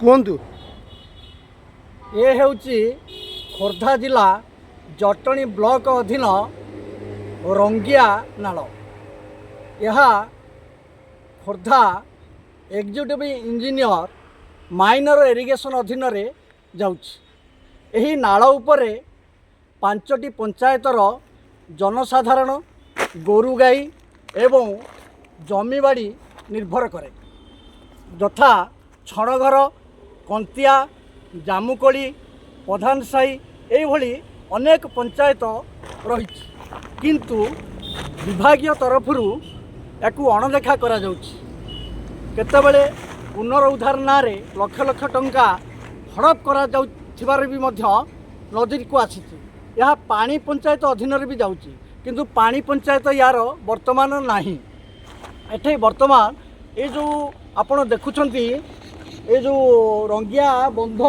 କୁହନ୍ତୁ। ଏ ହେଉଛି ଖୋର୍ଦ୍ଧା ଜିଲ୍ଲା ଜଟଣୀ ବ୍ଲକ ଅଧୀନ ରଙ୍ଗିଆ ନାଳ। ଏହା Khordha executive engineer minor irrigation ଅଧୀନରେ ଯାଉଛି। ଏହି ନାଳ ଉପରେ 5ଟି ପଞ୍ଚାୟତର ଜନସାଧାରଣ, ଗୋରୁ ଗାଈ ଏବଂ ଜମିବାଡ଼ି ନିର୍ଭର କରେ, ଯଥା ଛଣଘର, କନ୍ତିଆ, ଜାମୁକୋଳି, ପ୍ରଧାନ ସାହି ଏଇଭଳି ଅନେକ ପଞ୍ଚାୟତ ରହିଛି। କିନ୍ତୁ ବିଭାଗୀୟ ତରଫରୁ ୟାକୁ ଅଣଦେଖା କରାଯାଉଛି। କେତେବେଳେ ପୁନରୁଦ୍ଧାର ନାଁରେ ଲକ୍ଷ ଲକ୍ଷ ଟଙ୍କା ହଡ଼ପ କରାଯାଉଥିବାର ବି ମଧ୍ୟ ନଜରକୁ ଆସିଛି। ଏହା ପାଣି ପଞ୍ଚାୟତ ଅଧୀନରେ ବି ଯାଉଛି, କିନ୍ତୁ ପାଣି ପଞ୍ଚାୟତ ୟାର ବର୍ତ୍ତମାନ ନାହିଁ। ଏଠି ବର୍ତ୍ତମାନ ଏ ଯେଉଁ ଆପଣ ଦେଖୁଛନ୍ତି, ଏ ଯେଉଁ ରଙ୍ଗିଆ ବନ୍ଧ,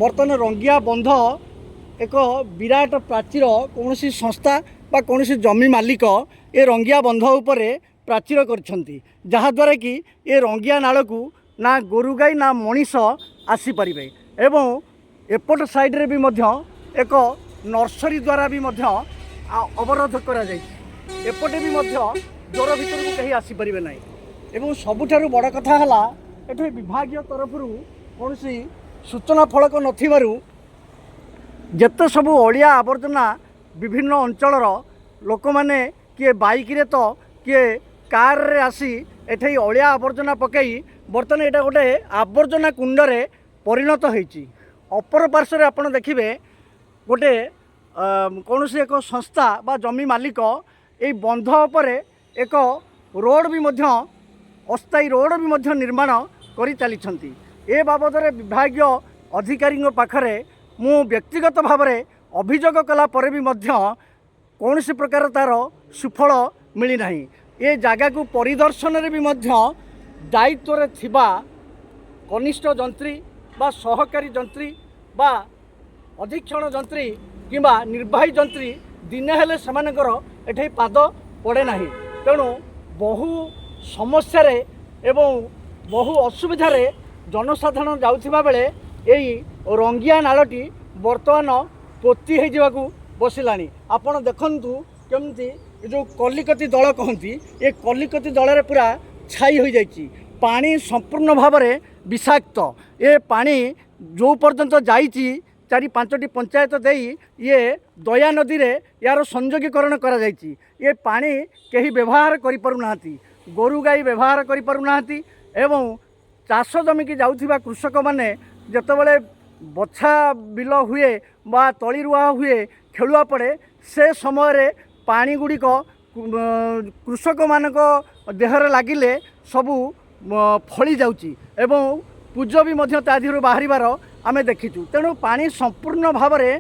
ବର୍ତ୍ତମାନ ରଙ୍ଗିଆ ବନ୍ଧ ଏକ ବିରାଟ ପ୍ରାଚୀର କୌଣସି ସଂସ୍ଥା ବା କୌଣସି ଜମି ମାଲିକ ଏ ରଙ୍ଗିଆ ବନ୍ଧ ଉପରେ ପ୍ରାଚୀର କରିଛନ୍ତି, ଯାହାଦ୍ୱାରା କି ଏ ରଙ୍ଗିଆ ନାଳକୁ ନା ଗୋରୁ ଗାଈ ନା ମଣିଷ ଆସିପାରିବେ। ଏବଂ ଏପଟ ସାଇଡ଼ରେ ବି ମଧ୍ୟ ଏକ ନର୍ସରୀ ଦ୍ୱାରା ବି ମଧ୍ୟ ଅବରୋଧ କରାଯାଇଛି। ଏପଟେ ବି ମଧ୍ୟ ଜ୍ୱର ଭିତରକୁ କେହି ଆସିପାରିବେ ନାହିଁ। ଏବଂ ସବୁଠାରୁ ବଡ଼ କଥା ହେଲା, ଏଠି ବିଭାଗୀୟ ତରଫରୁ କୌଣସି ସୂଚନା ଫଳକ ନଥିବାରୁ ଯେତେ ସବୁ ଅଳିଆ ଆବର୍ଜନା ବିଭିନ୍ନ ଅଞ୍ଚଳର ଲୋକମାନେ କିଏ ବାଇକରେ ତ କିଏ କାରରେ ଆସି ଏଠି ଅଳିଆ ଆବର୍ଜନା ପକାଇ ବର୍ତ୍ତମାନ ଏଇଟା ଗୋଟେ ଆବର୍ଜନା କୁଣ୍ଡରେ ପରିଣତ ହୋଇଛି। ଅପର ପାର୍ଶ୍ୱରେ ଆପଣ ଦେଖିବେ ଗୋଟେ କୌଣସି ଏକ ସଂସ୍ଥା ବା ଜମି ମାଲିକ ଏହି ବନ୍ଧ ଉପରେ ଏକ ରୋଡ଼ ବି ମଧ୍ୟ ଅସ୍ଥାୟୀ ରୋଡ଼ ବି ମଧ୍ୟ ନିର୍ମାଣ କରି ଚାଲିଛନ୍ତି। ଏ ବାବଦରେ ବିଭାଗୀୟ ଅଧିକାରୀଙ୍କ ପାଖରେ ମୁଁ ବ୍ୟକ୍ତିଗତ ଭାବରେ ଅଭିଯୋଗ କଲା ପରେ ବି ମଧ୍ୟ କୌଣସି ପ୍ରକାର ତା'ର ସୁଫଳ ମିଳିନାହିଁ। ଏ ଜାଗାକୁ ପରିଦର୍ଶନରେ ବି ମଧ୍ୟ ଦାୟିତ୍ୱରେ ଥିବା କନିଷ୍ଠ ଯନ୍ତ୍ରୀ ବା ସହକାରୀ ଯନ୍ତ୍ରୀ ବା ଅଧୀକ୍ଷଣ ଯନ୍ତ୍ରୀ କିମ୍ବା ନିର୍ବାହୀ ଯନ୍ତ୍ରୀ ଦିନେ ହେଲେ ସେମାନଙ୍କର ଏଠି ପାଦ ପଡ଼େ ନାହିଁ। ତେଣୁ ବହୁ ସମସ୍ୟାରେ ଏବଂ ବହୁ ଅସୁବିଧାରେ ଜନସାଧାରଣ ଯାଉଥିବା ବେଳେ ଏହି ରଙ୍ଗିଆ ନାଳଟି ବର୍ତ୍ତମାନ ପୋତି ହୋଇଯିବାକୁ ବସିଲାଣି। ଆପଣ ଦେଖନ୍ତୁ କେମିତି ଏ ଯେଉଁ କଲିକତି ଦଳ କହନ୍ତି, ଏ କଲିକତି ଦଳରେ ପୁରା ଛାଇ ହୋଇଯାଇଛି। ପାଣି ସମ୍ପୂର୍ଣ୍ଣ ଭାବରେ ବିଷାକ୍ତ। ଏ ପାଣି ଯେଉଁ ପର୍ଯ୍ୟନ୍ତ ଯାଇଛି 4-5ଟି ପଞ୍ଚାୟତ ଦେଇ ଇଏ ଦୟା ନଦୀରେ ଏହାର ସଂଯୋଗୀକରଣ କରାଯାଇଛି। ଏ ପାଣି କେହି ବ୍ୟବହାର କରିପାରୁନାହାନ୍ତି, ଗୋରୁ ଗାଈ ବ୍ୟବହାର କରିପାରୁନାହାନ୍ତି। ଏବଂ ଚାଷ ଜମିକି ଯାଉଥିବା କୃଷକମାନେ ଯେତେବେଳେ ବଛା ବିଲ ହୁଏ ବା ତଳି ରୁଆ ହୁଏ, ଖେଳୁଆ ପଡ଼େ, ସେ ସମୟରେ ପାଣି ଗୁଡ଼ିକ କୃଷକମାନଙ୍କ ଦେହରେ ଲାଗିଲେ ସବୁ ଫଳି ଯାଉଛି ଏବଂ ପୂଜ ବି ମଧ୍ୟ ତା ଦେହରୁ ବାହାରିବାର ଆମେ ଦେଖିଛୁ। ତେଣୁ ପାଣି ସମ୍ପୂର୍ଣ୍ଣ ଭାବରେ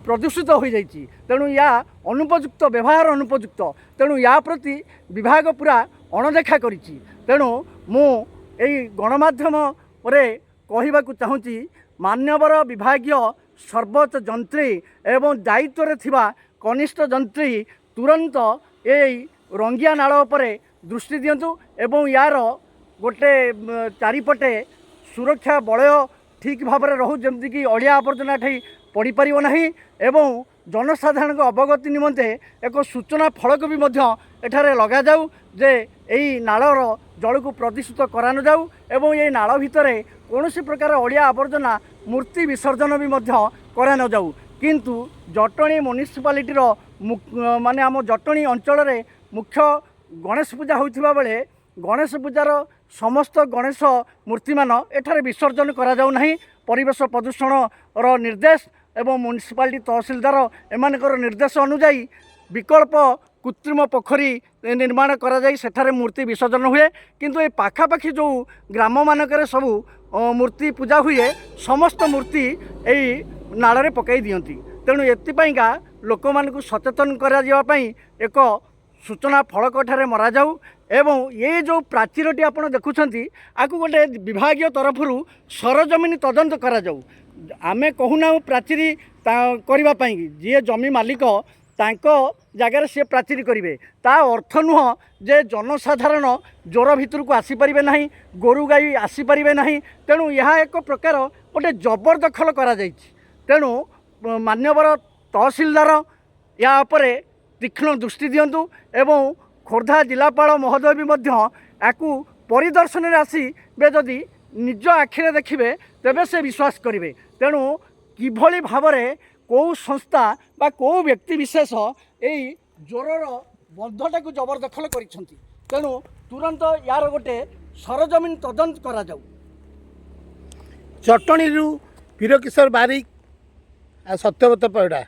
ପ୍ରଦୂଷିତ ହୋଇଯାଇଛି। ତେଣୁ ୟା ଅନୁପଯୁକ୍ତ, ବ୍ୟବହାର ଅନୁପଯୁକ୍ତ। ତେଣୁ ୟା ପ୍ରତି ବିଭାଗ ପୁରା ଅଣଦେଖା କରିଛି। ତେଣୁ ମୁଁ ଏହି ଗଣମାଧ୍ୟମରେ କହିବାକୁ ଚାହୁଁଛି, ମାନ୍ୟବର ବିଭାଗୀୟ ସର୍ବୋଚ୍ଚ ଯନ୍ତ୍ରୀ ଏବଂ ଦାୟିତ୍ୱରେ ଥିବା କନିଷ୍ଠ ଯନ୍ତ୍ରୀ ତୁରନ୍ତ ଏହି ରଙ୍ଗିଆ ନାଳ ଉପରେ ଦୃଷ୍ଟି ଦିଅନ୍ତୁ ଏବଂ ୟାର ଗୋଟେ ଚାରିପଟେ ସୁରକ୍ଷା ବଳୟ ଠିକ୍ ଭାବରେ ରହୁ, ଯେମିତିକି ଅଳିଆ ଆବର୍ଜନା ଏଠି ପଡ଼ିପାରିବ ନାହିଁ। ଏବଂ ଜନସାଧାରଣଙ୍କ ଅବଗତି ନିମନ୍ତେ ଏକ ସୂଚନା ଫଳକ ବି ମଧ୍ୟ ଏଠାରେ ଲଗାଯାଉ ଯେ ଏହି ନାଳର ଜଳକୁ ପ୍ରଦୂଷିତ କରାନଯାଉ ଏବଂ ଏହି ନାଳ ଭିତରେ କୌଣସି ପ୍ରକାର ଅଳିଆ ଆବର୍ଜନା ମୂର୍ତ୍ତି ବିସର୍ଜନ ବି ମଧ୍ୟ କରାନଯାଉ। କିନ୍ତୁ ଜଟଣୀ ମ୍ୟୁନିସିପାଲିଟିର ମାନେ ଆମ ଜଟଣୀ ଅଞ୍ଚଳରେ ମୁଖ୍ୟ ଗଣେଶ ପୂଜା ହେଉଥିବା ବେଳେ ଗଣେଶ ପୂଜାର ସମସ୍ତ ଗଣେଶ ମୂର୍ତ୍ତିମାନ ଏଠାରେ ବିସର୍ଜନ କରାଯାଉ ନାହିଁ। ପରିବେଶ ପ୍ରଦୂଷଣର ନିର୍ଦ୍ଦେଶ ଏବଂ ମ୍ୟୁନିସିପାଲିଟି ତହସିଲଦାର ଏମାନଙ୍କର ନିର୍ଦ୍ଦେଶ ଅନୁଯାୟୀ ବିକଳ୍ପ କୃତ୍ରିମ ପୋଖରୀ ନିର୍ମାଣ କରାଯାଇ ସେଠାରେ ମୂର୍ତ୍ତି ବିସର୍ଜନ ହୁଏ। କିନ୍ତୁ ଏ ପାଖାପାଖି ଯେଉଁ ଗ୍ରାମମାନଙ୍କରେ ସବୁ ମୂର୍ତ୍ତି ପୂଜା ହୁଏ, ସମସ୍ତ ମୂର୍ତ୍ତି ଏହି ନାଳରେ ପକାଇ ଦିଅନ୍ତି। ତେଣୁ ଏଥିପାଇଁକା ଲୋକମାନଙ୍କୁ ସଚେତନ କରାଯିବା ପାଇଁ ଏକ ସୂଚନା ଫଳକ ଏଠାରେ ମରାଯାଉ ଏବଂ ଏ ଯେଉଁ ପ୍ରାଚୀରଟି ଆପଣ ଦେଖୁଛନ୍ତି, ଆକୁ ଗୋଟେ ବିଭାଗୀୟ ତରଫରୁ ସରଜମିନ ତଦନ୍ତ କରାଯାଉ। ଆମେ କହୁନାହୁଁ ପ୍ରାଚୀର କରିବା ପାଇଁ, ଯିଏ ଜମି ମାଲିକ ତାଙ୍କ ଜାଗାରେ ସେ ପ୍ରାଚୀର କରିବେ। ତା ଅର୍ଥ ନୁହଁ ଯେ ଜନସାଧାରଣ ଜ୍ୱର ଭିତରକୁ ଆସିପାରିବେ ନାହିଁ, ଗୋରୁ ଗାଈ ଆସିପାରିବେ ନାହିଁ। ତେଣୁ ଏହା ଏକ ପ୍ରକାର ଗୋଟେ ଜବରଦଖଲ କରାଯାଇଛି। ତେଣୁ ମାନ୍ୟବର ତହସିଲଦାର ଏହା ଉପରେ ତୀକ୍ଷ୍ଣ ଦୃଷ୍ଟି ଦିଅନ୍ତୁ ଏବଂ ଖୋର୍ଦ୍ଧା ଜିଲ୍ଲାପାଳ ମହୋଦୟ ବି ମଧ୍ୟ ୟାକୁ ପରିଦର୍ଶନରେ ଆସିବେ, ଯଦି ନିଜ ଆଖିରେ ଦେଖିବେ ତେବେ ସେ ବିଶ୍ୱାସ କରିବେ। ତେଣୁ କିଭଳି ଭାବରେ କେଉଁ ସଂସ୍ଥା ବା କେଉଁ ବ୍ୟକ୍ତି ବିଶେଷ ଏଇ ଜ୍ୱରର ବନ୍ଧଟାକୁ ଜବରଦଖଲ କରିଛନ୍ତି। ତେଣୁ ତୁରନ୍ତ ୟାର ଗୋଟେ ସରଜମିନ ତଦନ୍ତ କରାଯାଉ। ଜଟଣୀରୁ ବୀରକିଶୋର ବାରିକ ଆଉ ସତ୍ୟବ୍ରତ ପରିଡ଼ା।